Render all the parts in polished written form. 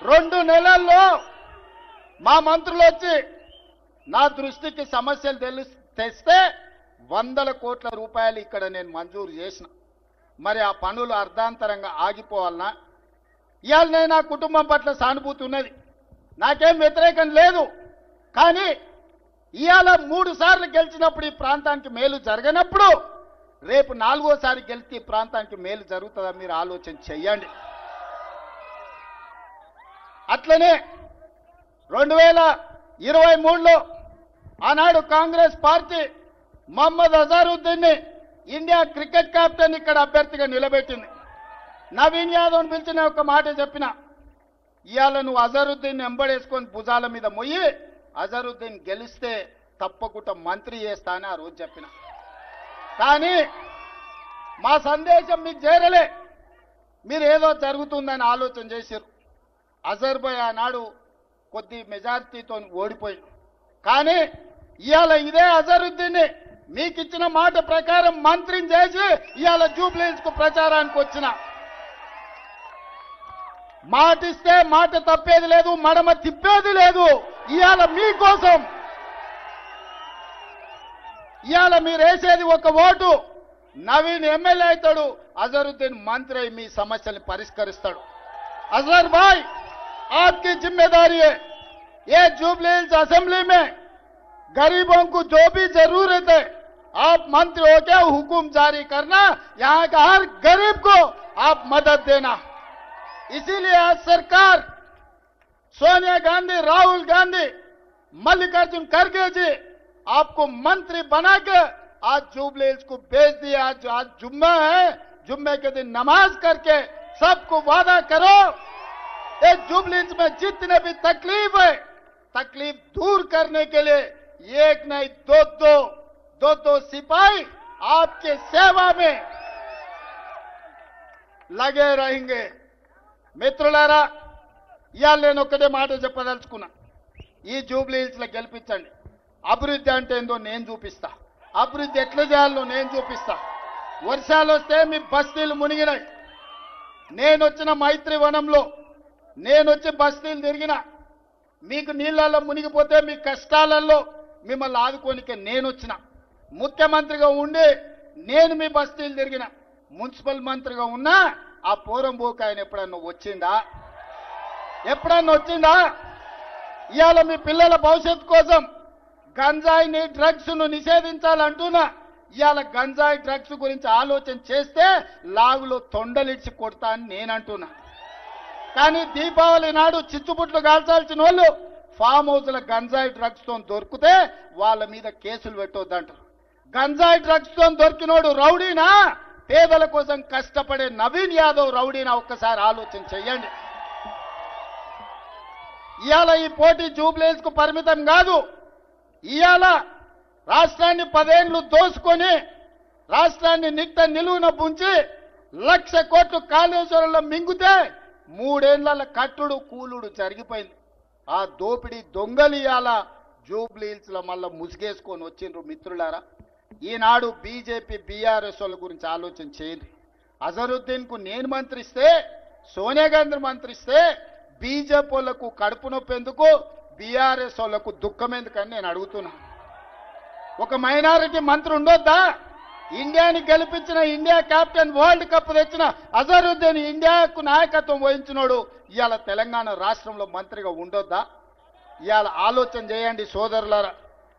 2 నెలల్లో మా మంత్రులు వచ్చి నా దృష్టికి సమస్యలు తెస్తే 100 కోట్ల రూపాయలు ఇక్కడ నేను మంజూరు చేసిన. మరి ఆ పనులు అర్ధాంతరంగా ఆగిపోవాలనా? ఇవాళ నేను నా కుటుంబం పట్ల సానుభూతి ఉన్నది, నాకేం వ్యతిరేకం లేదు. కానీ ఇవాళ 3 సార్లు గెలిచినప్పుడు ఈ ప్రాంతానికి మేలు జరగనప్పుడు రేపు 4వసారి గెలిచి ఈ ప్రాంతానికి మేలు జరుగుతుందా? మీరు ఆలోచన చెయ్యండి. అట్లనే 2023లో ఆనాడు కాంగ్రెస్ పార్టీ మహమ్మద్ అజారుద్దీన్ని ఇండియా క్రికెట్ కెప్టెన్ ఇక్కడ అభ్యర్థిగా నిలబెట్టింది. నవీన్ యాదవ్ని పిలిచిన ఒక మాట చెప్పిన, ఇవాళ నువ్వు అజరుద్దీన్ ఎంబడేసుకొని భుజాల మీద మొయ్యి అజరుద్దీన్ గెలిస్తే తప్పకుండా మంత్రి చేస్తా అని ఆ రోజు చెప్పిన. కానీ మా సందేశం మీకు చేరలే, మీరు ఏదో జరుగుతుందని ఆలోచన చేశారు. అజర్బై ఆనాడు కొద్ది మెజారిటీతో ఓడిపోయి, కానీ ఇవాళ ఇదే అజరుద్దీన్ని మీకు ఇచ్చిన మాట ప్రకారం మంత్రిని చేసి ఇవాళ జూబ్లీహిల్స్ కు ప్రచారానికి వచ్చిన. మాటిస్తే మాట తప్పేది లేదు, మడమ తిప్పేది లేదు. ఇవాళ మీకోసం ఇవాళ మీరు వేసేది ఒక ఓటు, నవీన్ ఎమ్మెల్యే అవుతాడు, అజరుద్దీన్ మంత్రి అయి మీ సమస్యల్ని పరిష్కరిస్తాడు. अजहर भाई, आपकी जिम्मेदारी है ये जुबलीहिल्स असेंबली में गरीबों को जो भी जरूरत है आप मंत्री हो के हुकुम जारी करना, यहाँ का हर गरीब को आप मदद देना. इसीलिए आज सरकार सोनिया गांधी, राहुल गांधी, मल्लिकार्जुन खड़गे जी आपको मंत्री बना के आज जुबलीहिल्स को भेज दिया. आज जुम्मा है, जुम्मे के दिन नमाज करके सबको वादा करो एक जुबलीहिल्स में जितने भी तकलीफ है, तकलीफ दूर करने के लिए एक नहीं दो सिपाही आपके सेवा में लगे रहेंगे. మిత్రులారా, ఇవాళ నేను ఒక్కటే మాట చెప్పదలుచుకున్నా, ఈ జూబ్లీహిల్స్ లో గెలిపించండి. అభివృద్ధి అంటే ఏందో నేను చూపిస్తా, అభివృద్ధి ఎట్లా చేయాలో నేను చూపిస్తా. వర్షాలు వస్తే మీ బస్తీలు మునిగినాయి. నేను వచ్చిన మైత్రి వనంలో నేను వచ్చి బస్తీలు తిరిగిన, మీకు నీళ్ళల్లో మునిగిపోతే మీ కష్టాలలో మిమ్మల్ని ఆదుకోనికే నేను వచ్చిన. ముఖ్యమంత్రిగా ఉండి నేను మీ బస్తీలు తిరిగిన, మున్సిపల్ మంత్రిగా ఉన్నా ఆ పోరంబోకు ఆయన ఎప్పుడన్నా వచ్చిందా? ఇవాళ మీ పిల్లల భవిష్యత్తు కోసం గంజాయిని, డ్రగ్స్ ను నిషేధించాలంటున్నా. ఇవాళ గంజాయి, డ్రగ్స్ గురించి ఆలోచన చేస్తే లాగులో తొండలిడ్చి కొడతా అని నేనంటున్నా. కానీ దీపావళి నాడు చిచ్చుబుట్లు కాల్చాల్సిన వాళ్ళు ఫామ్ హౌస్ల గంజాయి డ్రగ్స్ తో దొరికితే వాళ్ళ మీద కేసులు పెట్టొద్దంటారు. గంజాయి డ్రగ్స్ తో దొరికినోడు రౌడీనా, పేదల కోసం కష్టపడే నవీన్ యాదవ్ రౌడీనా? ఒక్కసారి ఆలోచన చెయ్యండి. ఇవాళ ఈ పోటీ జూబ్లీహిల్స్ కు పరిమితం కాదు. ఇవాళ రాష్ట్రాన్ని 10 ఏళ్లు దోసుకొని రాష్ట్రాన్ని నిలువున పుంచి 1,00,000 కోట్లు కాళేశ్వరంలో మింగితే 3 ఏళ్ల కట్టుడు కూలుడు జరిగిపోయింది. ఆ దోపిడీ దొంగలు ఇవాళ జూబ్లీహిల్స్ లో మళ్ళా ముసుగేసుకొని వచ్చిండ్రు. మిత్రులారా, ఈనాడు బీజేపీ, బీఆర్ఎస్ వాళ్ళ గురించి ఆలోచన చేయండి. అజరుద్దీన్ కు నేను మంత్రిస్తే, సోనియా గాంధీ మంత్రిస్తే బీజేపీ వాళ్ళకు కడుపు నొప్పి ఎందుకు, బీఆర్ఎస్ వాళ్ళకు దుఃఖం ఎందుకని నేను అడుగుతున్నా. ఒక మైనారిటీ మంత్రి ఉండొద్దా? ఇండియాని గెలిపించిన, ఇండియా కెప్టెన్, వరల్డ్ కప్ తెచ్చిన అజరుద్దీన్ ఇండియాకు నాయకత్వం వహించినోడు ఇవాళ తెలంగాణ రాష్ట్రంలో మంత్రిగా ఉండొద్దా? ఇవాళ ఆలోచన చేయండి సోదరులారా.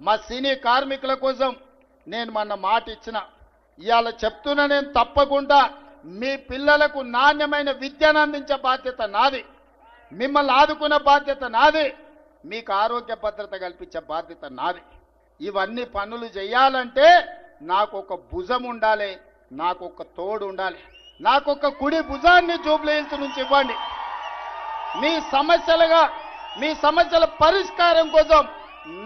మా సినీ కార్మికుల కోసం నేను మొన్న మాట ఇచ్చిన, ఇవాళ చెప్తున్నా, నేను తప్పకుండా మీ పిల్లలకు నాణ్యమైన విద్యను అందించే బాధ్యత నాది, మిమ్మల్ని ఆదుకునే బాధ్యత నాది, మీకు ఆరోగ్య భద్రత కల్పించే బాధ్యత నాది. ఇవన్నీ పనులు చేయాలంటే నాకు ఒక భుజం ఉండాలి, నాకు ఒక తోడు ఉండాలి. నాకు ఒక కుడి భుజాన్ని జూబ్లీహిల్స్ నుంచి ఇవ్వండి. మీ సమస్యల పరిష్కారం కోసం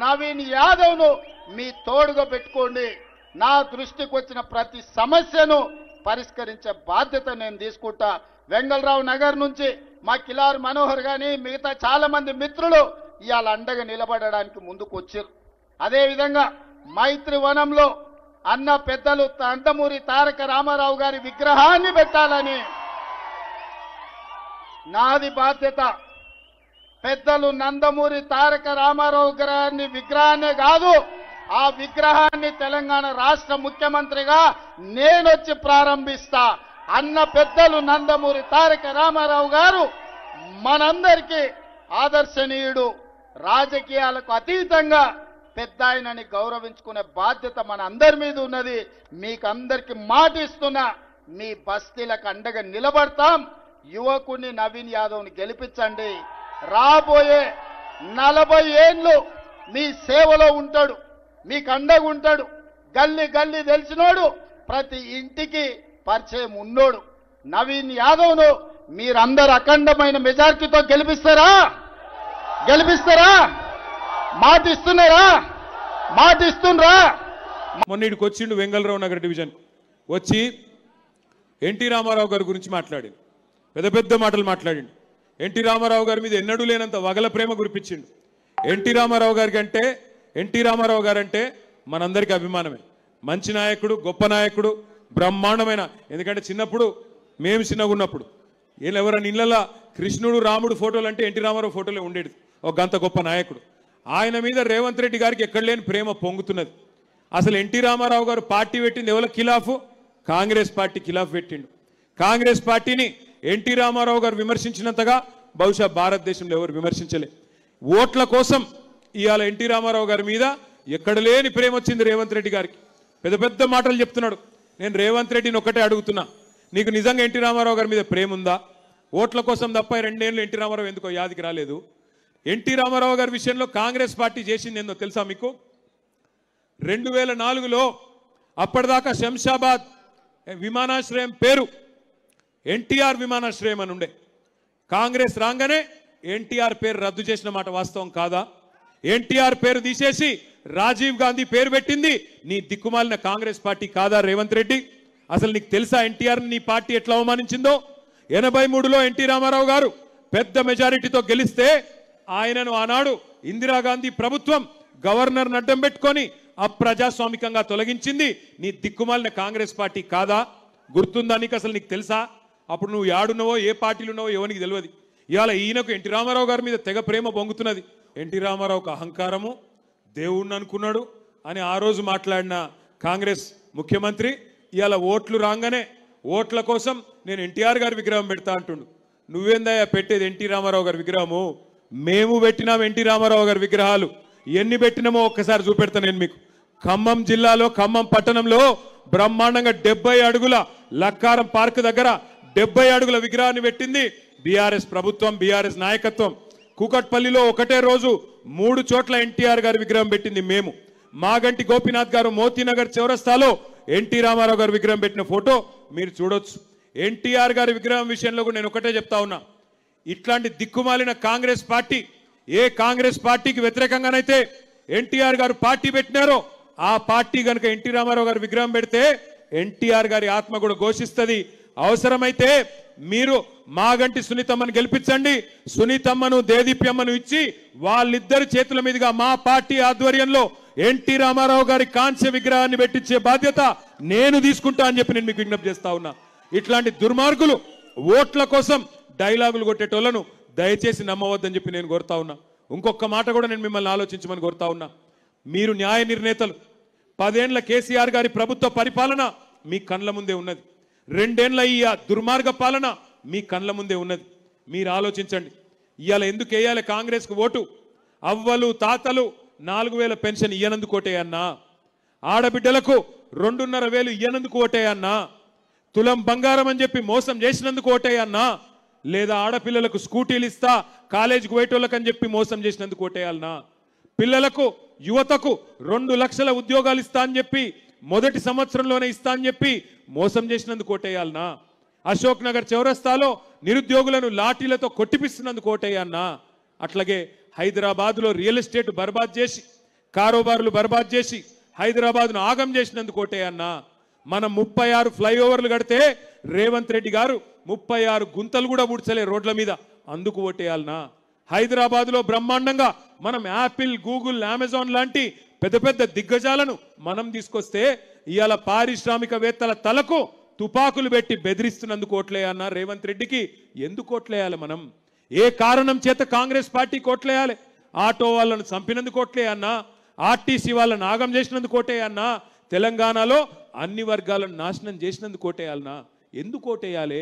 నవీన్ యాదవ్ను మీ తోడుగా పెట్టుకోండి. నా దృష్టికి వచ్చిన ప్రతి సమస్యను పరిష్కరించే బాధ్యత నేను తీసుకుంటా. వెంగళరావు నగర్ నుంచి మా కిలారు మనోహర్ గాని మిగతా చాలా మంది మిత్రులు ఇవాళ అండగా నిలబడడానికి ముందుకు వచ్చారు. అదేవిధంగా మైత్రి వనంలో అన్న పెద్దలు నందమూరి తారక రామారావు గారి విగ్రహాన్ని పెట్టాలని నాది బాధ్యత. పెద్దలు నందమూరి తారక రామారావు గారి విగ్రహాన్ని కాదు, ఆ విగ్రహాన్ని తెలంగాణ రాష్ట్ర ముఖ్యమంత్రిగా నేనొచ్చి ప్రారంభిస్తా అన్న పెద్దలు నందమూరి తారక రామారావు గారు మనందరికీ ఆదర్శనీయుడు. రాజకీయాలకు అతీతంగా పెద్ద ఆయనని గౌరవించుకునే బాధ్యత మన అందరి మీద ఉన్నది. మీకందరికి మాట ఇస్తున్నా, మీ బస్తీలకు అండగా నిలబడతాం. యువకుడిని నవీన్ యాదవ్ని గెలిపించండి. రాబోయే 40 ఏళ్ళు మీ సేవలో ఉంటాడు, మీకు అండగా ఉంటాడు. గల్లీ గల్లీ తెలిసినోడు, ప్రతి ఇంటికి పరిచయం ఉన్నోడు నవీన్ యాదవ్ను మీరందరూ అఖండమైన మెజార్టీతో గెలిపిస్తారా? మాట ఇస్తున్నారా? మాట ఇస్తుండ్రా? మొన్నటికి వచ్చిండు వెంగళరావు నగర్ డివిజన్ వచ్చి ఎన్టీ రామారావు గారి గురించి మాట్లాడిండు, పెద్ద పెద్ద మాటలు మాట్లాడిండు. ఎన్టీ రామారావు గారి మీద ఎన్నడూ లేనంత వగల ప్రేమ కురిపించిండు. ఎన్టీ రామారావు గారంటే మనందరికీ అభిమానమే. మంచి నాయకుడు, గొప్ప నాయకుడు, బ్రహ్మాండమైన. ఎందుకంటే చిన్నప్పుడు మేము చిన్నగా ఉన్నప్పుడు ఎవరైనా ఇళ్ళల్లో కృష్ణుడు రాముడు ఫోటోలు అంటే ఎన్టీ రామారావు ఫోటోలే ఉండేది. ఒక గంత గొప్ప నాయకుడు. ఆయన మీద రేవంత్ రెడ్డి గారికి ఎక్కడ లేని ప్రేమ పొంగుతున్నది. అసలు ఎన్టీ రామారావు గారు పార్టీ పెట్టింది ఎవరి ఖిలాఫు? కాంగ్రెస్ పార్టీ ఖిలాఫ్ పెట్టిండు. కాంగ్రెస్ పార్టీని ఎన్టీ రామారావు గారు విమర్శించినంతగా బహుశా భారతదేశంలో ఎవరు విమర్శించలే. ఓట్ల కోసం ఇవాళ ఎన్టీ రామారావు గారి మీద ఎక్కడ లేని ప్రేమ వచ్చింది రేవంత్ రెడ్డి గారికి. పెద్ద పెద్ద మాటలు చెప్తున్నాడు. నేను రేవంత్ రెడ్డిని ఒక్కటే అడుగుతున్నా, నీకు నిజంగా ఎన్టీ రామారావు గారి మీద ప్రేమ ఉందా? ఓట్ల కోసం తప్ప 2 ఏళ్ళు ఎన్టీ రామారావు ఎందుకో యాదికి రాలేదు. ఎన్టీ రామారావు గారి విషయంలో కాంగ్రెస్ పార్టీ చేసింది ఏందో తెలుసా మీకు? 2004లో అప్పటిదాకా శంషాబాద్ విమానాశ్రయం పేరు ఎన్టీఆర్ విమానాశ్రయం అని ఉండే. కాంగ్రెస్ రాగానే ఎన్టీఆర్ పేరు రద్దు చేసిన మాట వాస్తవం కాదా? ఎన్టీఆర్ పేరు తీసేసి రాజీవ్ గాంధీ పేరు పెట్టింది నీ దిక్కుమాలిన కాంగ్రెస్ పార్టీ కాదా రేవంత్ రెడ్డి? అసలు నీకు తెలుసా ఎన్టీఆర్ నీ పార్టీ ఎట్లా అవమానించిందో? 83లో ఎన్టీ రామారావు గారు పెద్ద మెజారిటీతో గెలిస్తే ఆయనను ఆనాడు ఇందిరాగాంధీ ప్రభుత్వం గవర్నర్ అడ్డం పెట్టుకొని అప్రజాస్వామికంగా తొలగించింది నీ దిక్కుమాలిన కాంగ్రెస్ పార్టీ కాదా? గుర్తుందా నీకు? అసలు నీకు తెలుసా? అప్పుడు నువ్వు యాడున్నావో ఏ పార్టీలు ఉన్నావో ఎవరికి తెలియదు. ఇవాళ ఈయనకు ఎన్టీ రామారావు గారి మీద తెగ ప్రేమ పొంగుతున్నది. ఎన్టీ రామారావుకు అహంకారము, దేవుణ్ణి అనుకున్నాడు అని ఆ రోజు మాట్లాడిన కాంగ్రెస్ ముఖ్యమంత్రి ఇవాళ ఓట్లు రాగానే ఓట్ల కోసం నేను ఎన్టీఆర్ గారి విగ్రహం పెడతా అంటుండు. నువ్వేందయ్యా పెట్టేది ఎన్టీ రామారావు గారి విగ్రహము? మేము పెట్టినాం ఎన్టీ రామారావు గారి విగ్రహాలు. ఎన్ని పెట్టినామో ఒక్కసారి చూపెడతా నేను మీకు. ఖమ్మం జిల్లాలో ఖమ్మం పట్టణంలో బ్రహ్మాండంగా 70 అడుగుల లక్కారం పార్క్ దగ్గర 70 అడుగుల విగ్రహాన్ని పెట్టింది బీఆర్ఎస్ ప్రభుత్వం, బీఆర్ఎస్ నాయకత్వం. కూకట్పల్లిలో ఒకటే రోజు 3 చోట్ల ఎన్టీఆర్ గారి విగ్రహం పెట్టింది మేము. మాగంటి గోపీనాథ్ గారు మోతీనగర్ చౌరస్తాలో ఎన్టీ రామారావు గారి విగ్రహం పెట్టిన ఫోటో మీరు చూడొచ్చు. ఎన్టీఆర్ గారి విగ్రహం విషయంలో కూడా నేను ఒకటే చెప్తా ఉన్నా, ఇట్లాంటి దిక్కుమాలిన కాంగ్రెస్ పార్టీ, ఏ కాంగ్రెస్ పార్టీకి వ్యతిరేకంగానైతే ఎన్టీఆర్ గారు పార్టీ పెట్టినారో ఆ పార్టీ కనుక ఎన్టీ రామారావు గారి విగ్రహం పెడితే ఎన్టీఆర్ గారి ఆత్మ కూడా ఘోషిస్తుంది. అవసరమైతే మీరు మాగంటి సునీతమ్మను గెలిపించండి, సునీతమ్మను దేదీప్యమ్మను ఇచ్చి వాళ్ళిద్దరి చేతుల మీదుగా మా పార్టీ ఆధ్వర్యంలో ఎన్టీ రామారావు గారి కాంస్య విగ్రహాన్ని పెట్టించే బాధ్యత నేను తీసుకుంటా అని చెప్పి నేను మీకు విజ్ఞప్తి చేస్తా ఉన్నా. ఇట్లాంటి దుర్మార్గులు ఓట్ల కోసం డైలాగులు కొట్టేటోళ్లను దయచేసి నమ్మవద్దని చెప్పి నేను కోరుతా ఉన్నా. ఇంకొక మాట కూడా నేను మిమ్మల్ని ఆలోచించమని కోరుతా ఉన్నా. మీరు న్యాయ నిర్ణేతలు. 10 ఏళ్ల కేసీఆర్ గారి ప్రభుత్వ పరిపాలన మీ కండ్ల ముందే ఉన్నది. 2 ఏళ్ల ఈ దుర్మార్గ పాలన మీ కండ్ల ముందే ఉన్నది. మీరు ఆలోచించండి. ఇవాళ ఎందుకు వేయాలి కాంగ్రెస్కు ఓటు? అవ్వలు తాతలు 4000 పెన్షన్ ఇయ్యనందుకు ఓటేయన్నా? ఆడబిడ్డలకు 2,500 ఇయ్యనందుకు ఓటేయన్నా? తులం బంగారం అని చెప్పి మోసం చేసినందుకు ఓటేయన్నా? లేదా ఆడపిల్లలకు స్కూటీలు ఇస్తా కాలేజీకి పోయేటోళ్ళకి అని చెప్పి మోసం చేసినందుకు ఓటేయాలన్నా? పిల్లలకు యువతకు 2 లక్షల ఉద్యోగాలు ఇస్తా అని చెప్పి మొదటి సంవత్సరంలోనే ఇస్తా అని చెప్పి మోసం చేసినందుకు ఓటేయాలన్నా? అశోక్ నగర్ చౌరస్తాలో నిరుద్యోగులను లాఠీలతో కొట్టిపిస్తున్నందుకు ఓటేయన్నా? అట్లాగే హైదరాబాద్లో రియల్ ఎస్టేట్ బర్బాద్ చేసి, కారోబార్లు బర్బాద్ చేసి హైదరాబాద్ను ఆగం చేసినందుకు ఓటేయన్నా? మనం 36 ఫ్లైఓవర్లు కడితే రేవంత్ రెడ్డి గారు 36 గుంతలు కూడా ఊడ్చలే రోడ్ల మీద, అందుకు ఓటేయాలనా? హైదరాబాద్లో బ్రహ్మాండంగా మనం యాపిల్, గూగుల్, అమెజాన్ లాంటి పెద్ద పెద్ద దిగ్గజాలను మనం తీసుకొస్తే ఇవాళ పారిశ్రామికవేత్తల తలకు తుపాకులు పెట్టి బెదిరిస్తున్నందుకు ఓట్లేయన్నా? రేవంత్ రెడ్డికి ఎందుకు ఓట్లేయాలి మనం? ఏ కారణం చేత కాంగ్రెస్ పార్టీ కోట్లేయాలి? ఆటో వాళ్ళను చంపినందుకు కోట్లేయన్నా, ఆర్టీసీ వాళ్ళని నాగం చేసినందుకు కోటేయన్నా, తెలంగాణలో అన్ని వర్గాలను నాశనం చేసినందుకు కోటేయాలన్నా? ఎందుకు కోటేయాలి?